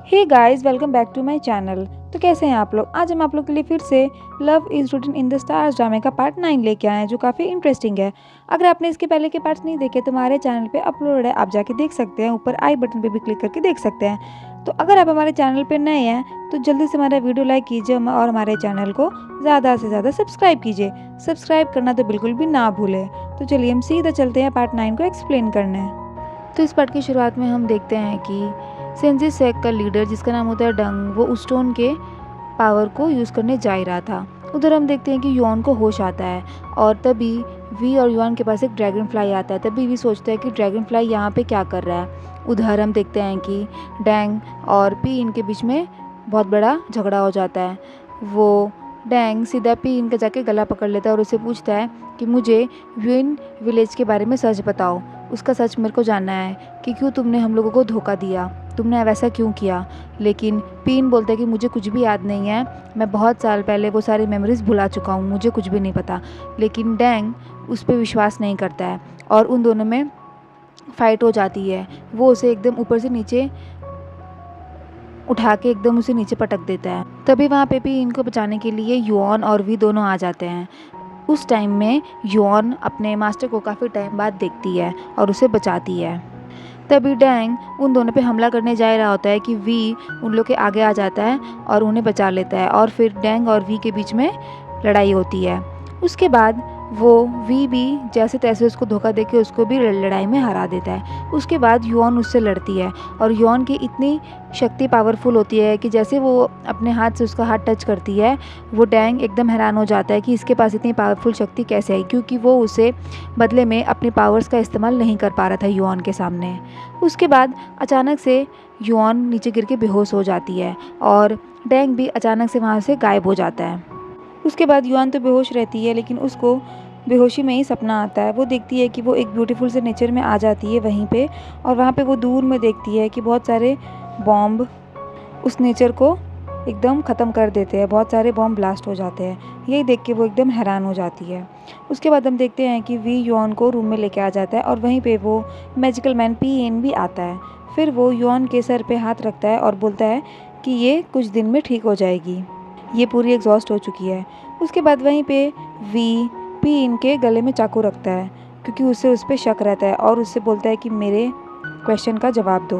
Hey guys, welcome back to my channel. तो कैसे हैं आप लोग। आज हम आप लोग के लिए फिर से love is written in the stars ड्रामे का पार्ट 9 लेके आए हैं, जो काफ़ी इंटरेस्टिंग है। अगर आपने इसके पहले के पार्ट्स नहीं देखे तो हमारे चैनल पे अपलोड है, आप जाके देख सकते हैं। ऊपर आई बटन पे भी क्लिक करके देख सकते हैं। तो अगर आप हमारे चैनल पे नए हैं तो जल्दी से हमारा वीडियो लाइक कीजिए और हमारे चैनल को ज़्यादा से ज़्यादा सब्सक्राइब कीजिए। सब्सक्राइब करना तो बिल्कुल भी ना भूलें। तो चलिए हम सीधा चलते हैं पार्ट 9 को एक्सप्लेन करने। तो इस पार्ट की शुरुआत में हम देखते हैं कि सेंजी सेक का लीडर, जिसका नाम होता है डंग, वो उस स्टोन के पावर को यूज़ करने जा ही रहा था। उधर हम देखते हैं कि युआन को होश आता है और तभी वी और युआन के पास एक ड्रैगन फ्लाई आता है। तभी वी सोचता है कि ड्रैगन फ्लाई यहाँ पे क्या कर रहा है। उधर हम देखते हैं कि डैंग और पी इनके बीच में बहुत बड़ा झगड़ा हो जाता है। वो डैंग सीधा पी इनका जाके गला पकड़ लेता है और उसे पूछता है कि मुझे व्यूइन विलेज के बारे में सच बताओ। उसका सच मेरे को जानना है कि क्यों तुमने हम लोगों को धोखा दिया, तुमने वैसा क्यों किया। लेकिन पीन बोलता है कि मुझे कुछ भी याद नहीं है, मैं बहुत साल पहले वो सारी मेमोरीज भुला चुका हूँ, मुझे कुछ भी नहीं पता। लेकिन डैंग उस पर विश्वास नहीं करता है और उन दोनों में फ़ाइट हो जाती है। वो उसे एकदम ऊपर से नीचे उठा के एकदम उसे नीचे पटक देता है। तभी वहाँ पे भी इनको बचाने के लिए युआन और वी दोनों आ जाते हैं। उस टाइम में युआन अपने मास्टर को काफ़ी टाइम बाद देखती है और उसे बचाती है। तभी डैंग उन दोनों पे हमला करने जा रहा होता है कि वी उन लोग के आगे आ जाता है और उन्हें बचा लेता है और फिर डैंग और वी के बीच में लड़ाई होती है। उसके बाद वो वी भी जैसे तैसे उसको धोखा देके उसको भी लड़ाई में हरा देता है। उसके बाद युआन उससे लड़ती है और युआन की इतनी शक्ति पावरफुल होती है कि जैसे वो अपने हाथ से उसका हाथ टच करती है, वो डैंग एकदम हैरान हो जाता है कि इसके पास इतनी पावरफुल शक्ति कैसे आई, क्योंकि वो उसे बदले में अपनी पावर्स का इस्तेमाल नहीं कर पा रहा था युआन के सामने। उसके बाद अचानक से युआन नीचे गिर के बेहोश हो जाती है और डैंग भी अचानक से वहाँ से गायब हो जाता है। उसके बाद युआन तो बेहोश रहती है, लेकिन उसको बेहोशी में ही सपना आता है। वो देखती है कि वो एक ब्यूटीफुल से नेचर में आ जाती है वहीं पे, और वहाँ पे वो दूर में देखती है कि बहुत सारे बॉम्ब उस नेचर को एकदम ख़त्म कर देते हैं, बहुत सारे बॉम्ब ब्लास्ट हो जाते हैं। यही देख के वो एकदम हैरान हो जाती है। उसके बाद हम देखते हैं कि वी युआन को रूम में लेके आ जाता है और वहीं पे वो मैजिकल मैन पी एन भी आता है। फिर वो युआन के सर पे हाथ रखता है और बोलता है कि ये कुछ दिन में ठीक हो जाएगी, ये पूरी एग्जॉस्ट हो चुकी है। उसके बाद वहीं पे वी पी इनके गले में चाकू रखता है, क्योंकि उसे उस पर शक रहता है और उससे बोलता है कि मेरे क्वेश्चन का जवाब दो।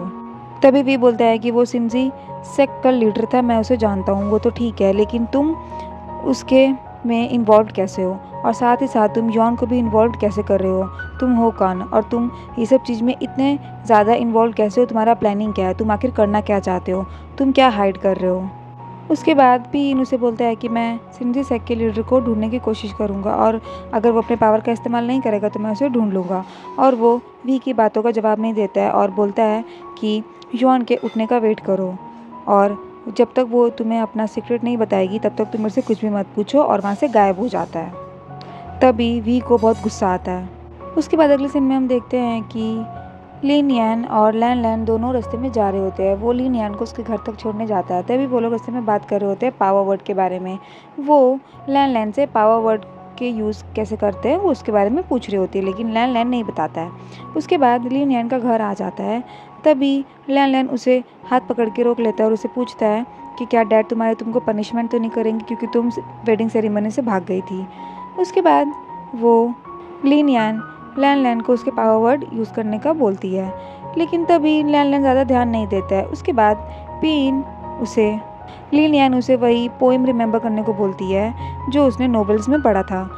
तभी वी बोलता है कि वो सिमजी सेक का लीडर था, मैं उसे जानता हूँ, वो तो ठीक है, लेकिन तुम उसके में इन्वॉल्व कैसे हो, और साथ ही साथ तुम यॉन को भी इन्वॉल्व कैसे कर रहे हो। तुम हो कौन और तुम ये सब चीज़ में इतने ज़्यादा इन्वॉल्व कैसे हो, तुम्हारा प्लानिंग क्या है, तुम आखिर करना क्या चाहते हो, तुम क्या हाइड कर रहे हो। उसके बाद पीन उसे बोलता है कि मैं सिंजी सेक के लीडर को ढूंढने की कोशिश करूंगा, और अगर वो अपने पावर का इस्तेमाल नहीं करेगा तो मैं उसे ढूंढ लूँगा। और वो वी की बातों का जवाब नहीं देता है और बोलता है कि युआन के उठने का वेट करो, और जब तक वो तुम्हें अपना सीक्रेट नहीं बताएगी तब तक तुम मेरे से कुछ भी मत पूछो, और वहाँ से गायब हो जाता है। तभी वी को बहुत गुस्सा आता है। उसके बाद अगले सीन में हम देखते हैं कि लिन यान और लैन लैन दोनों रास्ते में जा रहे होते हैं। वो लिन यान को उसके घर तक छोड़ने जाता है, तभी वो लोग रास्ते में बात कर रहे होते हैं पावर वर्ड के बारे में। वो लैन लैन से पावर वर्ड के यूज़ कैसे करते हैं वो उसके बारे में पूछ रही होती है, लेकिन लैन लैन नहीं बताता है। उसके बाद लिन यान का घर आ जाता है। तभी लैन लैन उसे हाथ पकड़ के रोक लेता है और उसे पूछता है कि क्या डैड तुम्हारे तुमको पनिशमेंट तो नहीं करेंगे, क्योंकि तुम वेडिंग सेरेमनी से भाग गई थी। उसके बाद वो लिन यान लैन लैन को उसके पावर वर्ड यूज़ करने का बोलती है, लेकिन तभी लैन लैन ज़्यादा ध्यान नहीं देता है। उसके बाद पीन उसे लिन यान उसे वही पोएम रिमेंबर करने को बोलती है जो उसने नोवेल्स में पढ़ा था,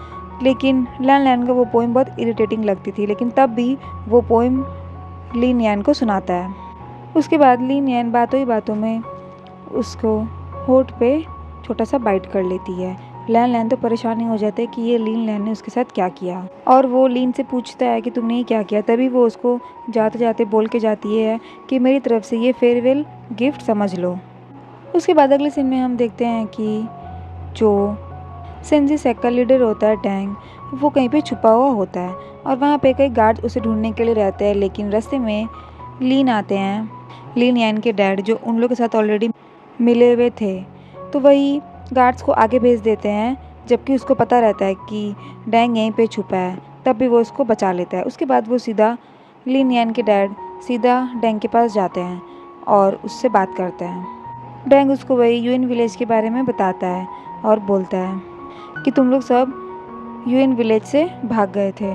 लेकिन लैन लैन को वो पोएम बहुत इरिटेटिंग लगती थी, लेकिन तब भी वो पोएम लिन यान को सुनाता है। उसके बाद लिन यान बातों ही बातों में उसको होठ पे छोटा सा बाइट कर लेती है। लैन लैन तो परेशानी हो जाता है कि ये लिन लैन ने उसके साथ क्या किया, और वो लिन से पूछता है कि तुमने ये क्या किया। तभी वो उसको जाते जाते बोल के जाती है कि मेरी तरफ से ये फेयरवेल गिफ्ट समझ लो। उसके बाद अगले सीन में हम देखते हैं कि जो सेंजी सेक का लीडर होता है डैंग, वो कहीं पे छुपा हुआ होता है और वहाँ पे कई गार्ड्स उसे ढूंढने के लिए रहते हैं, लेकिन रास्ते में लीन आते हैं, लिन यान के डैड, जो उन लोगों के साथ ऑलरेडी मिले हुए थे। तो वही गार्ड्स को आगे भेज देते हैं, जबकि उसको पता रहता है कि डैंग यहीं पे छुपा है। तब भी वो उसको बचा लेता है। उसके बाद वो सीधा लिन यान के डैड सीधा डैंग के पास जाते हैं। और उससे बात करता है। डैंग उसको वही यूएन विलेज के बारे में बताता है और बोलता है कि तुम लोग सब यूएन विलेज से भाग गए थे।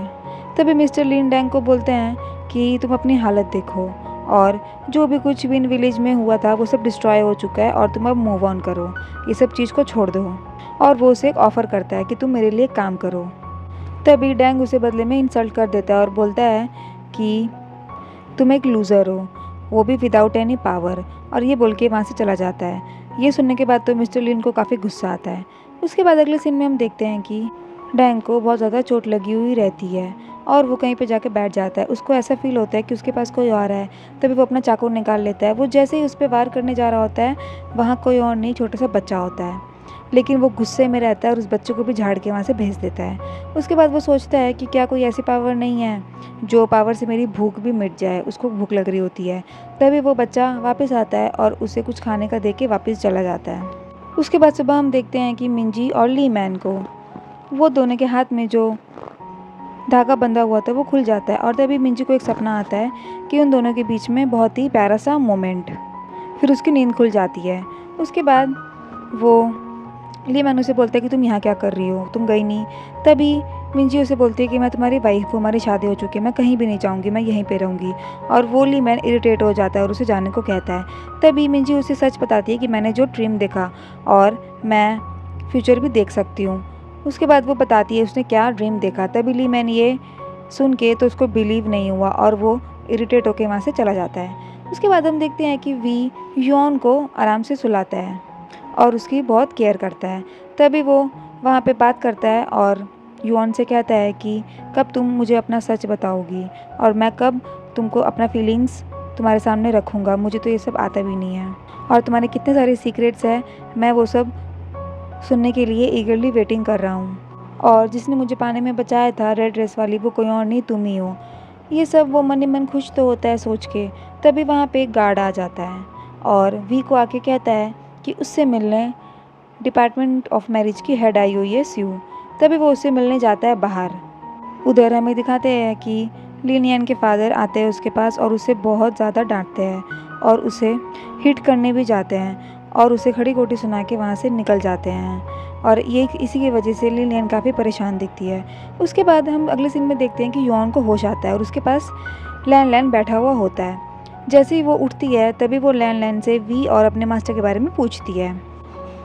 तभी मिस्टर लिन डैंग को बोलते हैं कि तुम अपनी हालत देखो और जो भी कुछ यूएन विलेज में हुआ था वो सब डिस्ट्रॉय हो चुका है और तुम अब मूव ऑन करो, ये सब चीज़ को छोड़ दो। और वो उसे एक ऑफ़र करता है कि तुम मेरे लिए काम करो। तभी डैंग उसे बदले में इंसल्ट कर देता है और बोलता है कि तुम एक लूज़र हो, वो भी विदाउट एनी पावर, और ये बोल के वहाँ से चला जाता है। ये सुनने के बाद तो मिस्टर लिन को काफ़ी गुस्सा आता है। उसके बाद अगले सीन में हम देखते हैं कि डैंग को बहुत ज़्यादा चोट लगी हुई रहती है और वो कहीं पे जाके बैठ जाता है। उसको ऐसा फील होता है कि उसके पास कोई और है। तभी वो अपना चाकू निकाल लेता है। वो जैसे ही उस पर वार करने जा रहा होता है, वहाँ कोई और नहीं, छोटा सा बच्चा होता है। लेकिन वो गुस्से में रहता है और उस बच्चे को भी झाड़ के वहाँ से भेज देता है। उसके बाद वो सोचता है कि क्या कोई ऐसी पावर नहीं है जो पावर से मेरी भूख भी मिट जाए। उसको भूख लग रही होती है। तभी वो बच्चा वापस आता है और उसे कुछ खाने का दे के वापस चला जाता है। उसके बाद सुबह हम देखते हैं कि मिंजी और ली मैन को, वो दोनों के हाथ में जो धागा बंधा हुआ था वो खुल जाता है। और तभी मिंजी को एक सपना आता है कि उन दोनों के बीच में बहुत ही प्यारा सा मोमेंट। फिर उसकी नींद खुल जाती है। उसके बाद वो ली मैन उसे बोलता है कि तुम यहाँ क्या कर रही हो, तुम गई नहीं। तभी मिंजी उसे बोलती है कि मैं तुम्हारी वाइफ हूँ, हमारी शादी हो चुकी है, मैं कहीं भी नहीं जाऊँगी, मैं यहीं पे रहूँगी। और वो ली मैन इरिटेट हो जाता है और उसे जाने को कहता है। तभी मिंजी उसे सच बताती है कि मैंने जो ड्रीम देखा और मैं फ्यूचर भी देख सकती हूँ। उसके बाद वो बताती है उसने क्या ड्रीम देखा। तभी ली मैन ये सुन के तो उसको बिलीव नहीं हुआ और वो इरिटेट होकर वहाँ से चला जाता है। उसके बाद हम देखते हैं कि वी यॉन को आराम से सुलाता है और उसकी बहुत केयर करता है। तभी वो वहाँ पे बात करता है और युआन से कहता है कि कब तुम मुझे अपना सच बताओगी और मैं कब तुमको अपना फीलिंग्स तुम्हारे सामने रखूँगा। मुझे तो ये सब आता भी नहीं है और तुम्हारे कितने सारे सीक्रेट्स हैं, मैं वो सब सुनने के लिए ईगरली वेटिंग कर रहा हूँ। और जिसने मुझे पानी में बचाया था रेड ड्रेस वाली, वो कोई और नहीं तुम ही हो। ये सब वो मन ही मन खुश तो होता है सोच के। तभी वहाँ पे एक गार्ड आ जाता है और वी को आके कहता है कि उससे मिलने डिपार्टमेंट ऑफ मैरिज की हेड आई हुई है स्यू। तभी वो उससे मिलने जाता है बाहर। उधर हमें दिखाते हैं कि लिन यान के फादर आते हैं उसके पास और उसे बहुत ज़्यादा डांटते हैं और उसे हिट करने भी जाते हैं और उसे खड़ी खोटी सुना के वहाँ से निकल जाते हैं। और ये इसी की वजह से लिन यान काफ़ी परेशान दिखती है। उसके बाद हम अगले सीन में देखते हैं कि यॉन को होश आता है और उसके पास लैन बैठा हुआ होता है। जैसे ही वो उठती है तभी वो लैन से वी और अपने मास्टर के बारे में पूछती है।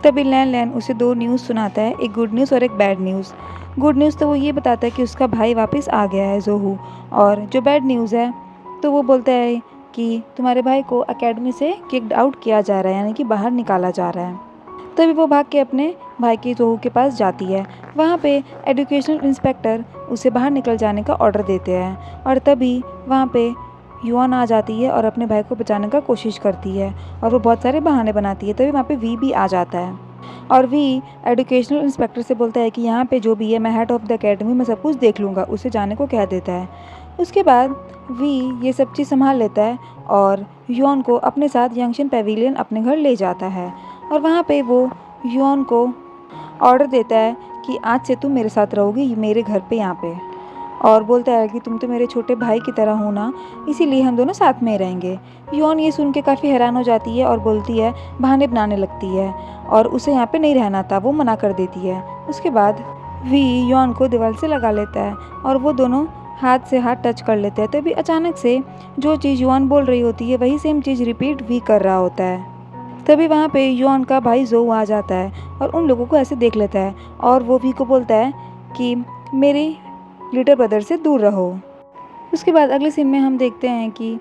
तभी लैन उसे दो न्यूज़ सुनाता है, एक गुड न्यूज़ और एक बैड न्यूज़। गुड न्यूज़ तो वो ये बताता है कि उसका भाई वापस आ गया है जोहू, और जो बैड न्यूज़ है तो वो बोलता है कि तुम्हारे भाई को एकेडमी से किक्ड आउट किया जा रहा है, यानी कि बाहर निकाला जा रहा है। तभी वो भाग के अपने भाई की जोहू के पास जाती है। वहाँ पे एजुकेशनल इंस्पेक्टर उसे बाहर निकल जाने का ऑर्डर देते हैं और तभी वहाँ पे युआन आ जाती है और अपने भाई को बचाने का कोशिश करती है और वो बहुत सारे बहाने बनाती है। तभी वहाँ पे वी भी आ जाता है और वी एजुकेशनल इंस्पेक्टर से बोलता है कि यहाँ पे जो भी है मैं हेड ऑफ द एकेडमी, मैं सब कुछ देख लूँगा, उसे जाने को कह देता है। उसके बाद वी ये सब चीज़ संभाल लेता है और युआन को अपने साथ यंगशन पेविलियन अपने घर ले जाता है और वहाँ पे वो युआन को ऑर्डर देता है कि आज से तुम मेरे साथ रहोगी मेरे घर पे यहाँ पे, और बोलता है कि तुम तो मेरे छोटे भाई की तरह हो ना, इसीलिए हम दोनों साथ में रहेंगे। यॉन ये सुन के काफ़ी हैरान हो जाती है और बोलती है, बहाने बनाने लगती है और उसे यहाँ पे नहीं रहना था, वो मना कर देती है। उसके बाद वी यॉन को दीवार से लगा लेता है और वो दोनों हाथ से हाथ टच कर लेते हैं। तभी अचानक से जो चीज़ यॉन बोल रही होती है वही सेम चीज़ रिपीट वी कर रहा होता है। तभी वहाँ पे यॉन का भाई जो आ जाता है और उन लोगों को ऐसे देख लेता है और वो वी को बोलता है कि मेरी लिटिल ब्रदर से दूर रहो। उसके बाद अगले सीन में हम देखते हैं कि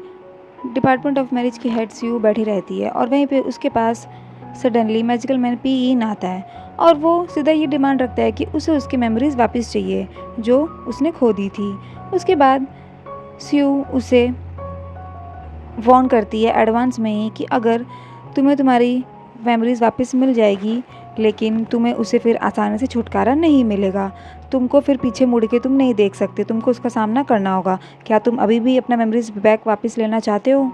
डिपार्टमेंट ऑफ मैरिज की हेड स्यू बैठी रहती है और वहीं पे उसके पास suddenly magical man P in आता है और वो सीधा ये डिमांड रखता है कि उसे उसकी मेमोरीज वापस चाहिए जो उसने खो दी थी। उसके बाद स्यू उसे वार्न करती है एडवांस में ही कि अगर तुम्हें तुम्हारी मेमोरीज वापस मिल जाएगी लेकिन तुम्हें उसे फिर आसानी से छुटकारा नहीं मिलेगा, तुमको फिर पीछे मुड़ के तुम नहीं देख सकते, तुमको उसका सामना करना होगा। क्या तुम अभी भी अपना मेमोरीज बैक वापस लेना चाहते हो?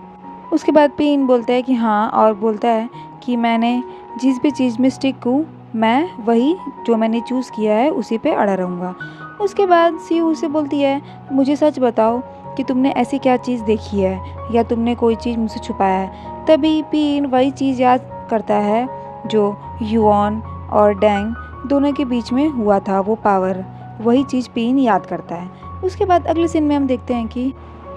उसके बाद पीन बोलता है कि हाँ, और बोलता है कि मैंने जिस भी चीज़ में स्टिक हूँ मैं वही जो मैंने चूज़ किया है उसी पे अड़ा रहूँगा। उसके बाद सी उसे बोलती है, मुझे सच बताओ कि तुमने ऐसी क्या चीज़ देखी है या तुमने कोई चीज़ मुझसे छुपाया है। तभी पीन वही चीज़ याद करता है जो युआन और डेंग दोनों के बीच में हुआ था, वो पावर, वही चीज़ पीन याद करता है। उसके बाद अगले सीन में हम देखते हैं कि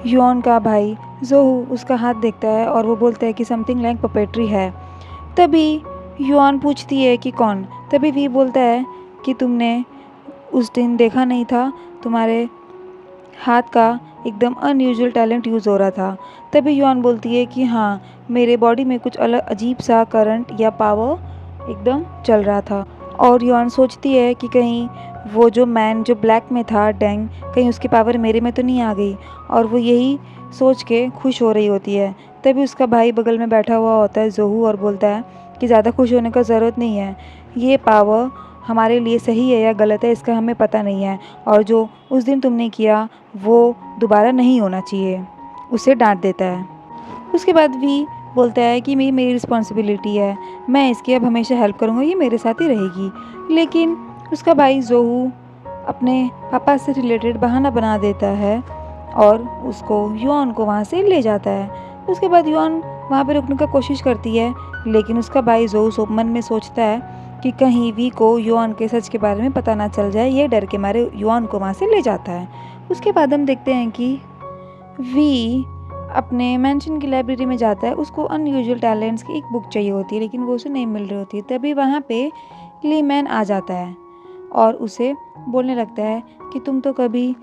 युआन का भाई जोहू उसका हाथ देखता है और वो बोलता है कि समथिंग लाइक पपेट्री है। तभी युआन पूछती है कि कौन। तभी वी बोलता है कि तुमने उस दिन देखा नहीं था, तुम्हारे हाथ का एकदम अनयूजुअल टैलेंट यूज़ हो रहा था। तभी युआन बोलती है कि हाँ, मेरे बॉडी में कुछ अलग अजीब सा करंट या पावर एकदम चल रहा था। और युआन सोचती है कि कहीं वो जो मैन जो ब्लैक में था डेंग, कहीं उसकी पावर मेरे में तो नहीं आ गई। और वो यही सोच के खुश हो रही होती है। तभी उसका भाई बगल में बैठा हुआ होता है जोहू और बोलता है कि ज़्यादा खुश होने का ज़रूरत नहीं है, ये पावर हमारे लिए सही है या गलत है इसका हमें पता नहीं है, और जो उस दिन तुमने किया वो दोबारा नहीं होना चाहिए, उसे डांट देता है। उसके बाद भी बोलता है कि मेरी रिस्पॉन्सिबिलिटी है, मैं इसकी अब हमेशा हेल्प करूँगा, ये मेरे साथ ही रहेगी। लेकिन उसका भाई जोहू अपने पापा से रिलेटेड बहाना बना देता है और उसको युआन को वहाँ से ले जाता है। उसके बाद युआन वहाँ पे रुकने का कोशिश करती है, लेकिन उसका भाई जोहू मन में सोचता है कि कहीं वी को युआन के सच के बारे में पता ना चल जाए, ये डर के मारे युआन को वहाँ से ले जाता है। उसके बाद हम देखते हैं कि वी अपने मैंशन की लाइब्रेरी में जाता है। उसको अनयूजुअल टैलेंट्स की एक बुक चाहिए होती है, लेकिन वो उसे नहीं मिल रही होती है। तभी वहाँ पे ली मैन आ जाता है और उसे बोलने लगता है कि तुम तो कभी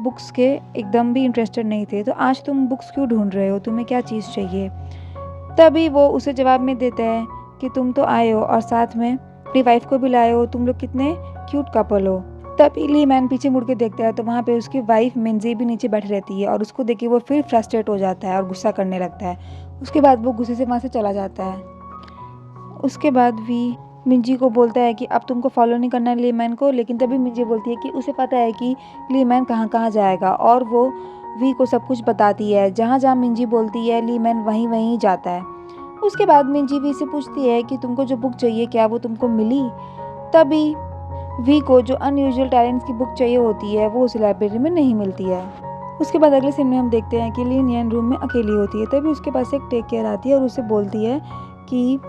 बुक्स के एकदम भी इंटरेस्टेड नहीं थे, तो आज तुम बुक्स क्यों ढूंढ रहे हो, तुम्हें क्या चीज़ चाहिए। तभी वो उसे जवाब में देता है कि तुम तो आए हो और साथ में अपनी वाइफ को भी लाए हो, तुम लोग कितने क्यूट कपल हो। तभी ली मैन पीछे मुड़ के देखता है तो वहाँ पे उसकी वाइफ मिंजी भी नीचे बैठी रहती है और उसको देख के वो फिर फ्रस्ट्रेट हो जाता है और गुस्सा करने लगता है। उसके बाद वो गुस्से से वहाँ से चला जाता है। उसके बाद भी मिंजी को बोलता है कि अब तुमको फॉलो नहीं करना है ली मैन को, लेकिन तभी मिंजी बोलती है कि उसे पता है कि ली मैन कहाँ कहाँ जाएगा, और वो वी को सब कुछ बताती है। जहाँ जहाँ मिंजी बोलती है ली मैन वहीं वहीं जाता है। उसके बाद मिंजी वी से पूछती है कि तुमको जो बुक चाहिए क्या वो तुमको मिली। तभी वी को जो अनयूजुअल टैलेंट्स की बुक चाहिए होती है वो उस लाइब्रेरी में नहीं मिलती है। उसके बाद अगले सीन में हम देखते हैं कि ली नियन रूम में अकेली होती है। तभी उसके पास एक टेक केयर आती है और उसे बोलती है कि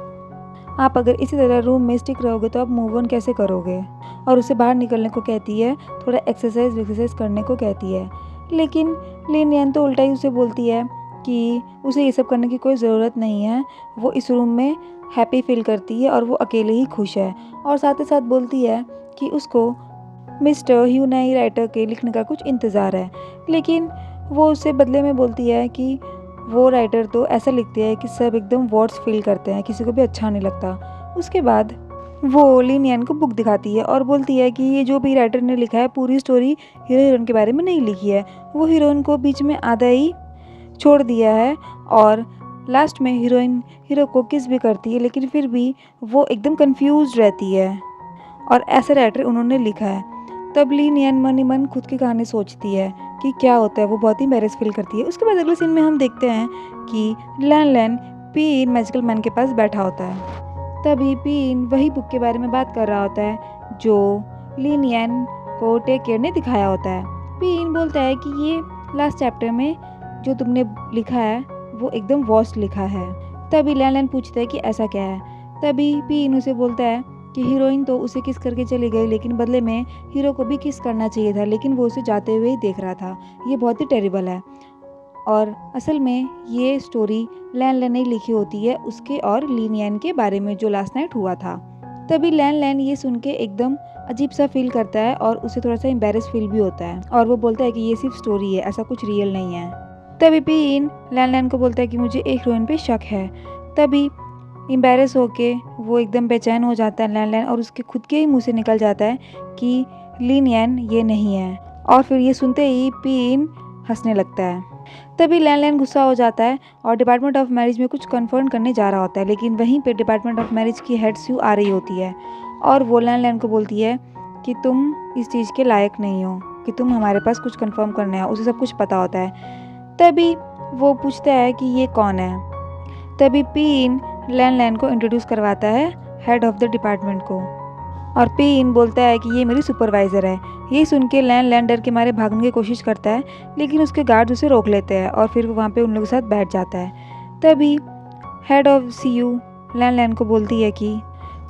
आप अगर इसी तरह रूम में स्टिक रहोगे तो आप मूव ऑन कैसे करोगे, और उसे बाहर निकलने को कहती है, थोड़ा एक्सरसाइज करने को कहती है। लेकिन ली नियन तो उल्टा ही उसे बोलती है कि उसे ये सब करने की कोई ज़रूरत नहीं है, वो इस रूम में हैप्पी फील करती है और वो अकेले ही खुश है। और साथ ही साथ बोलती है कि उसको मिस्टर ह्यूनाई राइटर के लिखने का कुछ इंतज़ार है, लेकिन वो उससे बदले में बोलती है कि वो राइटर तो ऐसा लिखते हैं कि सब एकदम वर्ड्स फील करते हैं, किसी को भी अच्छा नहीं लगता। उसके बाद वो ली नियन को बुक दिखाती है और बोलती है कि ये जो भी राइटर ने लिखा है पूरी स्टोरी हीरो हीरोइन के बारे में नहीं लिखी है, वो हीरोइन को बीच में आधा ही छोड़ दिया है और लास्ट में हीरोइन हीरो को किस भी करती है, लेकिन फिर भी वो एकदम कंफ्यूज रहती है और ऐसा राइटर उन्होंने लिखा है। तब ली नियन मन ही मन खुद की कहानी सोचती है कि क्या होता है, वो बहुत ही एम्बैरेस फील करती है। उसके बाद अगले सीन में हम देखते हैं कि लैन लैन पीन मैजिकल मैन के पास बैठा होता है। तभी पीन वही बुक के बारे में बात कर रहा होता है जो ली नियन को टेक केयर ने दिखाया होता है। पीन बोलता है कि ये लास्ट चैप्टर में जो तुमने लिखा है वो एकदम वर्स्ट लिखा है। तभी लैन लैन पूछता है कि ऐसा क्या है। तभी पीन उसे बोलता है कि हीरोइन तो उसे किस करके चली गई, लेकिन बदले में हीरो को भी किस करना चाहिए था, लेकिन वो उसे जाते हुए ही देख रहा था। ये बहुत ही टेरिबल है। और असल में ये स्टोरी लैन लैन ने लिखी होती है उसके और ली नियन के बारे में जो लास्ट नाइट हुआ था। तभी लैन लैन ये सुन के एकदम अजीब सा फील करता है और उसे थोड़ा सा एम्बैरेस फील भी होता है और वो बोलता है कि ये सिर्फ स्टोरी है, ऐसा कुछ रियल नहीं है। तभी पीन लैन लैन को बोलता है कि मुझे एक हीरोइन पे शक है। तभी एम्बैरेस होके वो एकदम बेचैन हो जाता है लैन लैन, और उसके खुद के ही मुंह से निकल जाता है कि ली नियन ये नहीं है। और फिर ये सुनते ही पीन हंसने लगता है। तभी लैन लैन गुस्सा हो जाता है और डिपार्टमेंट ऑफ मैरिज में कुछ कन्फर्म करने जा रहा होता है, लेकिन वहीं पे डिपार्टमेंट ऑफ मैरिज की हेड स्यू आ रही होती है और वो लैन लैन को बोलती है कि तुम इस चीज़ के लायक नहीं हो कि तुम हमारे पास कुछ कन्फर्म करने आओ, उसे सब कुछ पता होता है। तभी वो पूछता है कि ये कौन है। तभी पीन लैन लैन को इंट्रोड्यूस करवाता है हेड ऑफ द डिपार्टमेंट को और पीन बोलता है कि ये मेरी सुपरवाइज़र है। यही सुन के लैन डर के मारे भागने की कोशिश करता है, लेकिन उसके गार्ड्स उसे रोक लेते हैं और फिर वो वहाँ पे उन लोगों के साथ बैठ जाता है। तभी हेड ऑफ सीयू लैन को बोलती है कि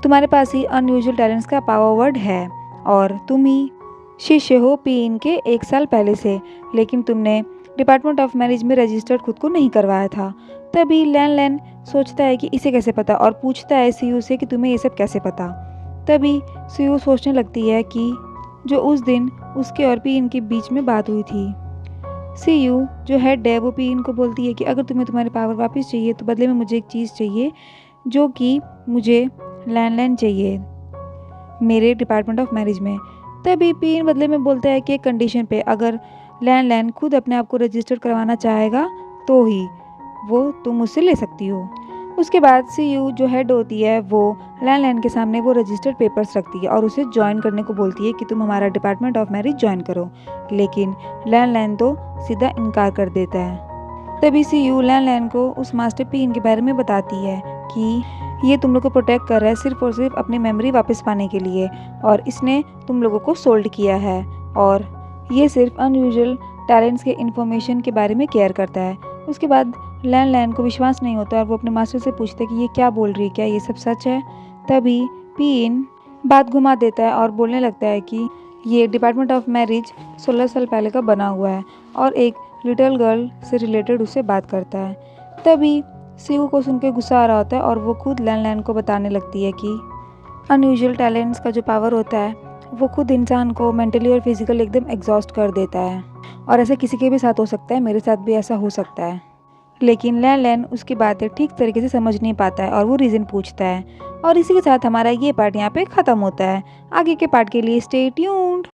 तुम्हारे पास ही अनयूजुअल टैलेंट्स का पावर वर्ड है और तुम ही शिष्य हो पीन के 1 साल पहले से, लेकिन तुमने डिपार्टमेंट ऑफ मैरिज में रजिस्टर्ड खुद को नहीं करवाया था। तभी लैन सोचता है कि इसे कैसे पता और पूछता है सीयू से कि तुम्हें ये सब कैसे पता। तभी सीयू सोचने लगती है कि जो उस दिन उसके और पीन के बीच में बात हुई थी। सीयू जो हेड है वो पीन को बोलती है कि अगर तुम्हें तुम्हारे पावर वापस चाहिए तो बदले में मुझे एक चीज़ चाहिए जो कि मुझे लैन चाहिए मेरे डिपार्टमेंट ऑफ मैरिज में। तभी पीन बदले में बोलता है कि एक कंडीशन पे, अगर लैन खुद अपने आप को रजिस्टर करवाना चाहेगा तो ही वो तुम मुझसे ले सकती हो। उसके बाद सीयू जो हेड होती है वो लैन के सामने वो रजिस्टर्ड पेपर्स रखती है और उसे ज्वाइन करने को बोलती है कि तुम हमारा डिपार्टमेंट ऑफ मैरिज ज्वाइन करो, लेकिन लैन तो सीधा इनकार कर देता है। तभी सीयू लैन को उस मास्टर पीन के बारे में बताती है कि ये तुम लोग को प्रोटेक्ट कर रहा है सिर्फ और सिर्फ अपनी मेमोरी वापस पाने के लिए, और इसने तुम लोगों को सोल्ड किया है और ये सिर्फ अनयूजुअल टैलेंट्स के इन्फॉर्मेशन के बारे में केयर करता है। उसके बाद लैन को विश्वास नहीं होता और वो अपने मास्टर से पूछता है कि ये क्या बोल रही है, क्या ये सब सच है। तभी पीन बात घुमा देता है और बोलने लगता है कि ये डिपार्टमेंट ऑफ मैरिज 16 साल पहले का बना हुआ है और एक लिटिल गर्ल से रिलेटेड उससे बात करता है। तभी सीयू को सुन के गुस्सा आ रहा होता है और वो खुद लैन को बताने लगती है कि अनयूजुअल टैलेंट्स का जो पावर होता है वो खुद इंसान को मेंटली और फिजिकली एकदम एग्जॉस्ट कर देता है, और ऐसा किसी के भी साथ हो सकता है, मेरे साथ भी ऐसा हो सकता है। लेकिन लैन उसकी बातें ठीक तरीके से समझ नहीं पाता है और वो रीज़न पूछता है। और इसी के साथ हमारा ये पार्ट यहाँ पे ख़त्म होता है। आगे के पार्ट के लिए स्टे ट्यून्ड।